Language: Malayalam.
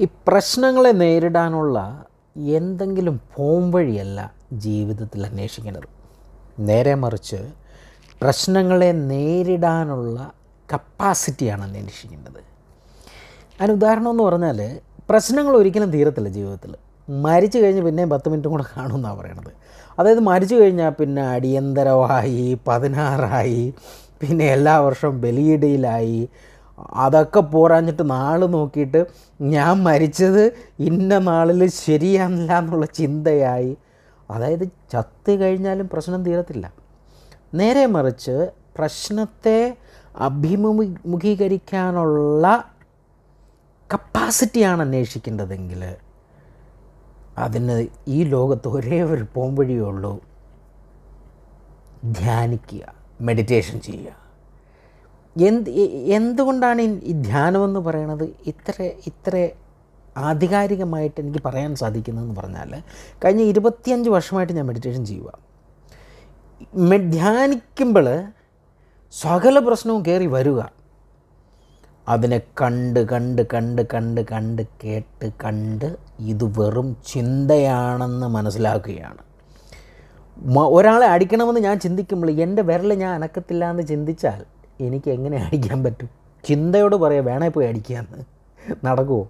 ഈ പ്രശ്നങ്ങളെ നേരിടാനുള്ള എന്തെങ്കിലും പോംവഴിയല്ല ജീവിതത്തിൽ അന്വേഷിക്കേണ്ടത്. നേരെ മറിച്ച് പ്രശ്നങ്ങളെ നേരിടാനുള്ള കപ്പാസിറ്റിയാണ് അന്വേഷിക്കേണ്ടത്. അതിന് ഉദാഹരണം എന്ന് പറഞ്ഞാൽ, പ്രശ്നങ്ങൾ ഒരിക്കലും തീരത്തില്ല ജീവിതത്തിൽ. മരിച്ചു കഴിഞ്ഞ് പിന്നെയും 10 മിനിറ്റും കൂടെ കാണുമെന്നാണ് പറയണത്. അതായത് മരിച്ചു കഴിഞ്ഞാൽ പിന്നെ അടിയന്തരമായി, 16ആയി, പിന്നെ എല്ലാ വർഷവും ബലിയിടയിലായി, അതൊക്കെ പോരാഞ്ഞിട്ട് നാൾ നോക്കിയിട്ട് ഞാൻ മരിച്ചത് ഇന്ന നാളിൽ ശരിയാണില്ല എന്നുള്ള ചിന്തയായി. അതായത് ചത്ത് കഴിഞ്ഞാലും പ്രശ്നം തീരത്തില്ല. നേരെ മറിച്ച് പ്രശ്നത്തെ അഭിമുഖീകരിക്കാനുള്ള കപ്പാസിറ്റിയാണ് അന്വേഷിക്കേണ്ടതെങ്കിൽ അതിന് ഈ ലോകത്ത് ഒരേ ഒരു പോംവഴിയേ ഉള്ളൂ: ധ്യാനിക്കുക, മെഡിറ്റേഷൻ ചെയ്യുക. എന്തുകൊണ്ടാണ് ഈ ധ്യാനമെന്ന് പറയണത് ഇത്ര ആധികാരികമായിട്ട് എനിക്ക് പറയാൻ സാധിക്കുന്നതെന്ന് പറഞ്ഞാൽ, കഴിഞ്ഞ 25 വർഷമായിട്ട് ഞാൻ മെഡിറ്റേഷൻ ചെയ്യുക. ധ്യാനിക്കുമ്പോൾ സകല പ്രശ്നവും കയറി വരിക, അതിനെ കണ്ട് ഇത് വെറും ചിന്തയാണെന്ന് മനസ്സിലാക്കുകയാണ്. ഒരാളെ അടിക്കണമെന്ന് ഞാൻ ചിന്തിക്കുമ്പോൾ എൻ്റെ വിരൽ ഞാൻ അനക്കത്തില്ല എന്ന് ചിന്തിച്ചാൽ എനിക്ക് എങ്ങനെ അടിക്കാൻ പറ്റും? ചിന്തയോട് പറയാം വേണേ പോയി അടിക്കാമെന്ന്. നടക്കുമോ?